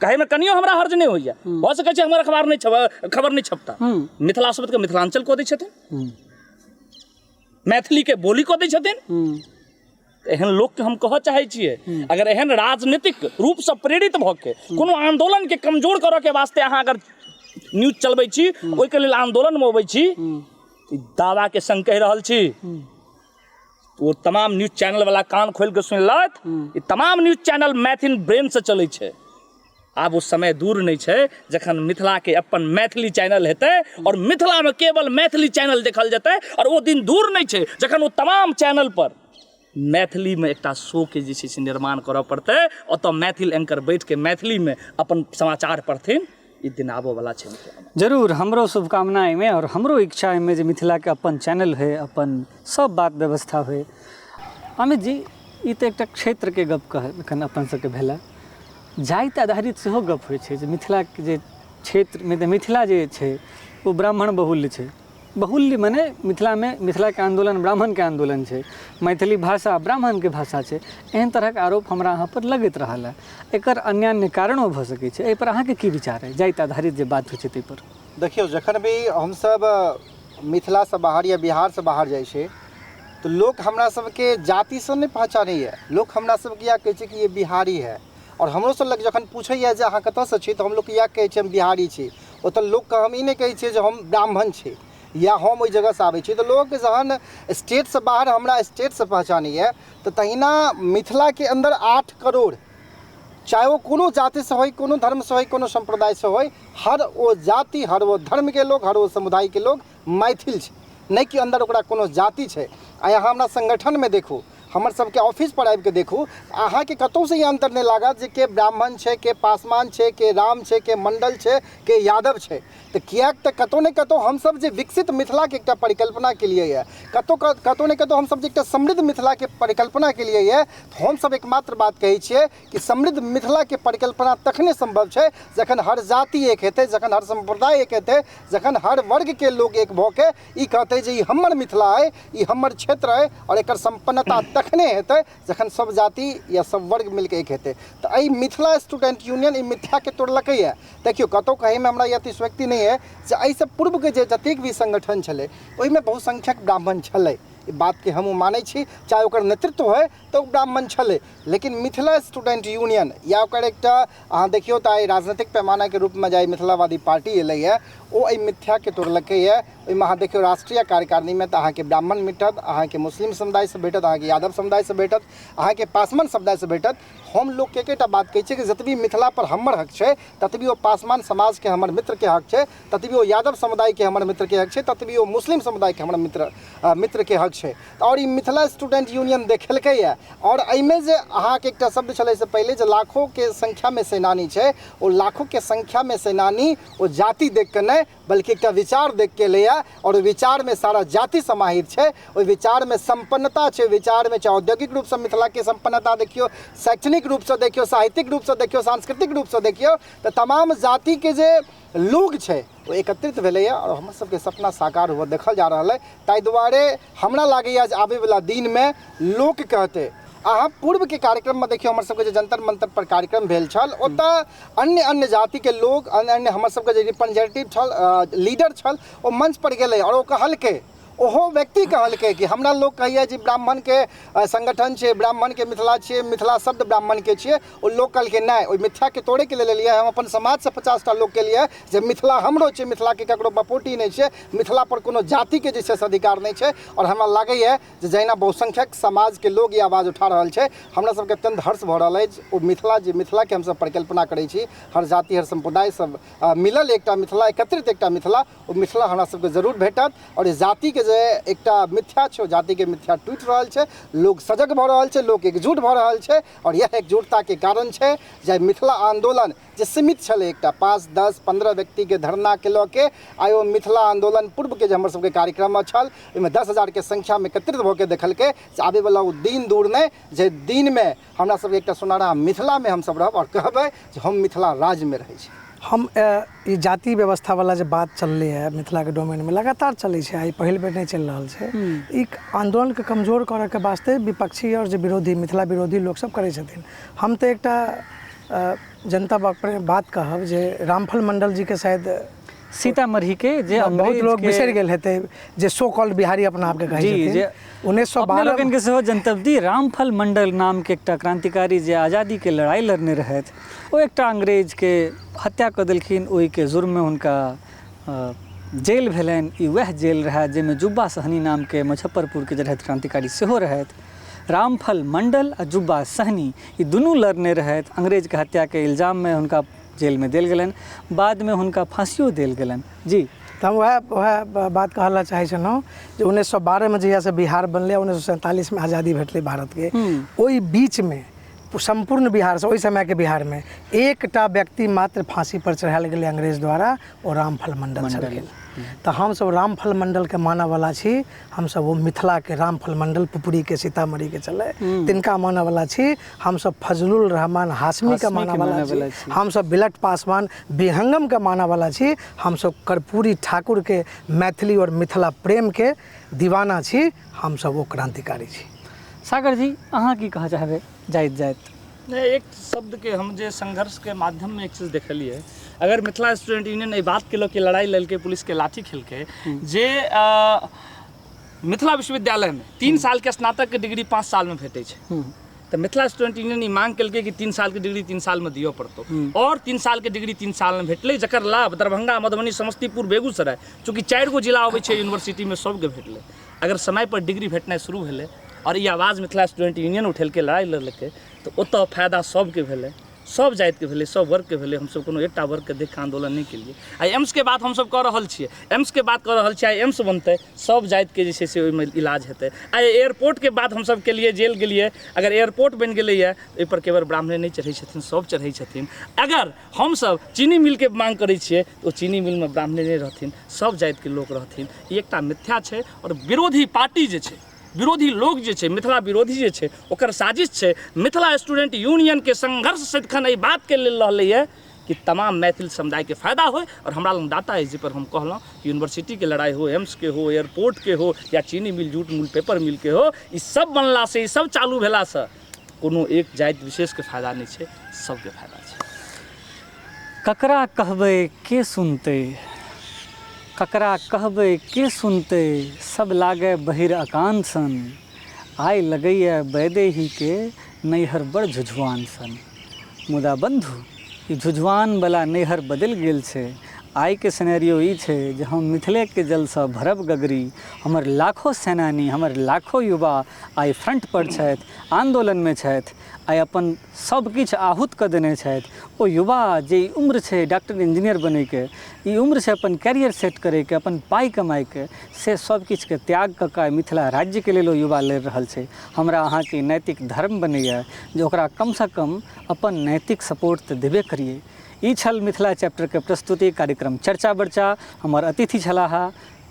कहे में कनियो हमरा हर्ज नहीं होइए, भऽ सकै छै हमर अखबार नहीं खबर नहीं छपता, मिथिला शब्द के मिथिलांचल कऽ दै छथिन, मैथिली के बोली कऽ दै छथिन। एहन लोक के हम कहऽ चाहै छियै, अगर एहन राजनीतिक रूप से प्रेरित भऽ के कोनो आंदोलन के कमजोर करऽ के वास्ते अहाँ अगर न्यूज चलबै छी, ओहिके लेल आंदोलन में अबै छी, दावा के संग कहि रहल छी, वो तमाम न्यूज चैनल वाला कान खोल के सुनलथि, तमाम न्यूज चैनल मैथिल ब्रेन से चलै छै। आब वो समय दूर नहीं छै जखन मिथिला के अपन मैथिली चैनल हेतै और मिथिला में केवल मैथिली चैनल देखल जेतै, और वो दिन दूर नहीं छै जखन वो तमाम चैनल पर मैथिली में एकटा शो के जे छै से निर्माण करऽ पड़तै, ओतऽ मैथिल एंकर बैठ के मैथिली में अपन समाचार पढ़थिन। ई दिन आबो वाला छै। जरूर हमरो शुभकामना में और हमरो इच्छा में जे मिथिला के अपन चैनल है, अपन सब बात व्यवस्था है। अमित जी, ई तऽ एकटा क्षेत्र के गप कह एखन अपन सबके भेला, जाति आधारित सेहो गप होइ छै जे मिथिला के जे क्षेत्र में मिथिला जे छै वो ब्राह्मण बहुल्य छै। बहुल्य मने मिथिला में मिथिला के आंदोलन ब्राह्मण के आंदोलन छै, मैथिली भाषा ब्राह्मण के भाषा छै। एहन तरह के आरोप हमरा अहाँ पर लगैत रहल है, एकर अन्य अन्य कारणों भऽ सकै छै। एहि पर अहाँ के की विचार है जाति आधारित जे बात होइ छै ताहि पर? देखियौ, जखन भी हमसब मिथिला से बाहर या बिहार से बाहर जाइ छै तो लोग हमरा सबके जाति से नहीं पहचानैए, लोग हमरा सबके इएह कहै छै कि ये बिहारी है। और हमरो सब लग जखन पूछैए जे अहाँ कतऽसँ छी, तऽ हम लोग इएह कहै छियै हम बिहारी छी। ओतऽ लोग के हम ई नहि कहै छियै जे हम ब्राह्मण छी या हम ओहि जगह से आबै छी। तो लोग जहन स्टेट से बाहर हमरा स्टेट से पहचानैए, तो तहिना मिथिला के अंदर 8 करोड़, चाहे वो कोनो जाति से होय, कोनो धर्म से होय, कोनो संप्रदाय से होय, हर वो जाति, हर वो धर्म के लोग, हर वो समुदाय के लोग मैथिल छै, नहीं कि अंदर ओकरा कोनो जाति छै। आ यहाँ हमरा संगठन में देखू, हमर सबके ऑफिस पर आबि के देखू, अहाँ के कतौ से ये अंतर नहीं लागत जे के ब्राह्मण छै, के पासवान छै, के राम छै, के मंडल छै, के यादव छै। तो कियाक तऽ कतौ ने कतौ हमसब जे विकसित मिथिला के एकटा परिकल्पना के लिए है, कतौ ने कतौ हमसब जे एकटा समृद्ध मिथिला के परिकल्पना के लिए है, तो हमसब एकमात्र बात कहै छियै कि समृद्ध मिथिला के परिकल्पना तखने संभव छै जखन हर जाति एक हेतै, जखन हर संप्रदाय एक हेतै, जखन हर वर्ग के लोग एक भऽ के ई कहतै जे ई हमर मिथिला है, ई हमर क्षेत्र है, और एकर संपन्नता तखने हेतै जखन सब जाति या सब वर्ग मिलके एक हेतै। तो एहि मिथिला स्टूडेंट यूनियन ई मिथ्या के तोड़लकै है। देखियो, कतौ कहे में हमरा ई अतिशयोक्ति नहीं है जे एहिसँ पूर्व के जे जतेक भी संगठन छलै ओहिमे बहुसंख्यक ब्राह्मण छलै, ई बात के हम मानै छी, चाहे ओकर नेतृत्व है तो ब्राह्मण छलै। लेकिन मिथिला स्टूडेंट यूनियन या ओकर एकटा अहाँ देखियौ तऽ आइ राजनीतिक पैमाना के रूप में जे मिथिलावादी पार्टी एलै है, ओ एहि मिथ्या के तोड़लकै है। ओहिमे अहाँ देखियौ राष्ट्रीय कार्यकारिणी में तऽ अहाँके ब्राह्मण भेटत, अहाँके मुस्लिम समुदाय से भेटत, अहाँके यादव समुदाय से भेटत, अहाँके पासवान समुदाय से भेटत। हम लोग के एकेटा बात कहै छियै कि जतबी मिथिला पर हमर हक छै, ततबी ओ पासवान समाज के हमर मित्र के हक छै, ततबी ओ यादव समुदाय के हमर मित्र के हक छै, ततबी ओ मुस्लिम समुदाय के हमर मित्र के हक छै। और ई मिथिला स्टूडेंट यूनियन देखेलकै है। और एहिमे जे अहाँके एकटा शब्द छलै से पहले जे लाखों के संख्या में सेनानी छै, ओ लाखों के संख्या में सेनानी ओ जाति देख के नहीं बल्कि एकटा विचार देख के ले, और विचार में सारा जाति समाहित छै, ओहि विचार में संपन्नता छै, विचार में चाहे औद्योगिक रूप से मिथिला के संपन्नता देखियो, शैक्षणिक रूप से देखियो, साहित्यिक रूप से देखियो, सांस्कृतिक रूप से देखियो, तो तमाम जाति के जे लोग छै वो एकत्रित भेलैए और हमर सबके सपना साकार हुआ देखल जा रहा है। ताहि दुआरे हमरा लागैए जे आबै वाला दिन में लोक कहते अहाँ पूर्व के कार्यक्रम में देखियो, हमर सबके जे जंतर मंतर पर कार्यक्रम भेल छल, ओतऽ अन्य अन्य जाति के लोग, अन्य अन्य हमर सबके जे रिप्रेजेंटेटिव छल, लीडर छल, ओ मंच पर गेलै और ओ कहलकै, ओहो व्यक्ति कहलकै कि हमरा लोग कहैए जे ब्राह्मण के संगठन छै, ब्राह्मण के मिथिला छियै, मिथिला शब्द ब्राह्मण के छियै। ओ लोग कहलकै नहि, ओहि मिथ्या के तोड़े के लेल एलियै हम अपन समाज से 50टा लोग के लिए जे मिथिला हमरो छै, मिथिला के ककरो बपोटी नहीं छै, मिथिला पर कोनो जाति के जे छै से अधिकार नहीं छै। और हमरा लागैए जे जहिना बहुसंख्यक समाज के लोग ई आवाज उठा रहल छै, हमरा सबके अत्यंत हर्ष भऽ रहल अछि। ओ मिथिला जे मिथिला के हमसब परिकल्पना करै छी, हर जाति हर संप्रदाय सब मिलल एकटा मिथिला, एकत्रित एकटा मिथिला, ओ मिथिला हमरा सबके जरूर भेटत। और जाति के जे एकटा मिथ्या छै, जाति के मिथ्या टूटि रहल छै, लोग सजग भऽ रहल छै, लोग एकजुट भऽ रहल छै। और यह एकजुटता के कारण छै जे मिथिला आंदोलन जे सीमित छलै, एकटा 5, 10, 15 व्यक्ति के धरना के लऽ के आइ ओ मिथिला आंदोलन पूर्व के जे हमर सबके कार्यक्रम छल, ओहिमे 10,000 के संख्या में एकत्रित भऽ के देखलकै जे आबे वाला ओ दिन दूर नहि जे दिन में हमरा सबके एकटा सुनहरा मिथिला में हमसब रहब और कहबै जे हम मिथिला राज्य में रहै छी। हम ई जाति व्यवस्था वाला जे बात चललै है मिथिला के डोमेन में लगातार चलै छै, आई पहिल बेर नहीं चल रहल छै। ई आंदोलन के कमजोर करऽ के वास्ते विपक्षी और जे विरोधी मिथिला विरोधी लोग सब करै छथिन। हम तो एकटा जनता बात कहब जे रामफल मंडल जी के शायद सीतामढ़ी के जे बहुत लोग बिसरि गेल हेतै जे सो कॉल्ड बिहारी अपना आप के कहै छथिन। जे 1912 लोगन के सेहो जनतब दी रामफल मंडल नाम के एकटा क्रांतिकारी जे आज़ादी के लड़ाई लड़ने रहथि, ओ एकटा अंग्रेज के हत्या कऽ देलखिन। ओहि के जुर्म में हुनका जेल भेलनि। ई वएह जेल रहै जाहिमे जुब्बा सहनी नाम के मुजफ्फरपुर के जे रहथि क्रांतिकारी सेहो रहथि। रामफल मंडल आ जुब्बा सहनी ई दुनू लड़ने रहथि। अंग्रेज के हत्या के इल्जाम में हुनका जेल में देल गेलनि, बाद में हुनका फांसियो देल गेलनि। जी तो हम वह बात कहला चाहे छलहुँ जे 1912 में जहिया से बिहार बनलै, 1947 में आज़ादी भेटलै भारत के, ओहि बीच में संपूर्ण बिहार से ओहि समय के बिहार में एकटा व्यक्ति मात्र फांसी पर चढ़ायल गेलै अंग्रेज द्वारा, ओ रामफल मंडल छलखिन। तो हम सब रामफल मंडल के मानय वाला छी। हम सब वो मिथिला के रामफल मंडल पुपरी के सीतामढ़ी के चले तिनका मानय वाला छी। हम सब फजलुल रहमान हाशमी के मानय वाला छी। हम सब बिलट पासवान विहंगम के मानय वाला छी। हम सब कर्पूरी ठाकुर के मैथिली और मिथिला प्रेम के दीवाना छी। हम सब वो क्रांतिकारी छी। सागर जी अहाँ की कह चाहबै जाइत नहीं, एक शब्द के हम जे संघर्ष के माध्यम में एक चीज देखलिए, अगर मिथिला स्टूडेंट यूनियन एहि बात के लऽ लड़ाई ललकै, पुलिस के लाठी खेलकै जे मिथिला विश्वविद्यालय में 3 साल के स्नातक के डिग्री 5 साल में भेटै छै, तो मिथिला स्टूडेंट यूनियन ई मांग केलकै कि 3 साल के डिग्री 3 साल में दियो पड़तौ, और 3 साल के डिग्री 3 साल में भेटलै, जकर लाभ दरभंगा, मधुबनी, समस्तीपुर, बेगूसराय, चूँकि 4 गो जिला अबै छै यूनिवर्सिटी में, सबके भेटलै। अगर समय पर डिग्री भेटनाइ शुरू भेलै और ई आवाज़ मिथिला स्टूडेंट यूनियन उठेलकै, लड़ाई लड़लकै, तो ओतऽ फायदा सबके भेलै, सब जाति के भेलै, सब वर्ग के भेलै। हमसब कोनो एकटा वर्ग के देख के आंदोलन नहीं केलिए। आई एम्स के बात हमसब कऽ रहल छियै, एम्स के बात कऽ रहल छियै, आई एम्स बनतै, सब जाति के जे छै से ओहिमे इलाज हेतै। आई एयरपोर्ट के बात हमसब केलिए, जेल गेलिए। अगर एयरपोर्ट बनि गेलैए ओहि पर केवल ब्राह्मणे नहीं चढ़ै छथिन, सब चढ़ै छथिन। अगर हमसब चीनी मिल के मांग करै छियै तो चीनी मिल में ब्राह्मणे नहीं रहथिन, सब जाति के लोक रहथिन। ई एकटा मिथ्या छै। और विरोधी पार्टी जे छै, विरोधी लोग जे छै, मिथिला विरोधी जे छै, ओकर साजिश छै। मिथिला स्टूडेंट यूनियन के संघर्ष सदिखन एहि बात के लेल रहलैए कि तमाम मैथिल समुदाय के फायदा होय। और हमरा लग डाटा है जे पर हम कहलहुँ कि यूनिवर्सिटी के लड़ाई हो, एम्स के हो, एयरपोर्ट के हो, या चीनी मिल, जूट मिल, पेपर मिल के हो, ई सब बनला से, ई सब चालू भेला से कोनो एक जाति विशेष के फायदा नहीं छै, सबके फायदा छै। ककरा कहबै के सुनतै, ककरा कहबै के सुनतै, सब लागे बहिर अकान सन, आइ लगैया वैदेही के नैहर बड़ झुझवान सन। मुदा बंधु ई झुझवान वाला नैहर बदलि गेल छै। आइ के सिनेरियो ई छै जे हम मिथिले के जल से भरब गगरी। हमर लाखों सेनानी, हमर लाखों युवा आइ फ्रंट पर छथि, आंदोलन में छथि, आइ अपन सब किछु आहुत कऽ देने छथि। ओ युवा जे उम्र छै डॉक्टर इंजीनियर बनैके, ई उम्र छै अपन कैरियर सेट करैके, अपन पाइ कमाइके, से सब किछु के त्याग कऽ के मिथिला राज्य के लेल ओ युवा लड़ि रहल छै। हमरा अहाँके नैतिक धर्म बनैया जे ओकरा कम से कम अपन नैतिक सपोर्ट तऽ देबे करिए। ई छल मिथिला चैप्टर के प्रस्तुति कार्यक्रम चर्चा बर्चा। हमर अतिथि छलाह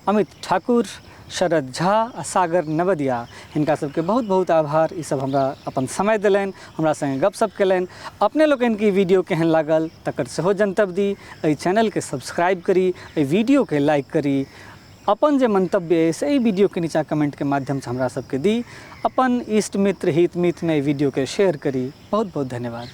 अमित ठाकुर, शरद झा आ सागर नवदिया। हिनका सबके बहुत बहुत आभार। ई सब हमरा अपन समय देलनि, हमरा संगे गपशप केलनि। अपने लोगन की वीडियो केहन लागल तकर सेहो जनतब दी। एहि चैनल के सब्सक्राइब करी, एहि वीडियो के लाइक करी। अपन जे मंतव्य है एहि वीडियो के नीचा कमेंट के माध्यम से हमरा सबके दी। अपन इष्ट मित्र हित मित्र में वीडियो के शेयर करी। बहुत बहुत धन्यवाद।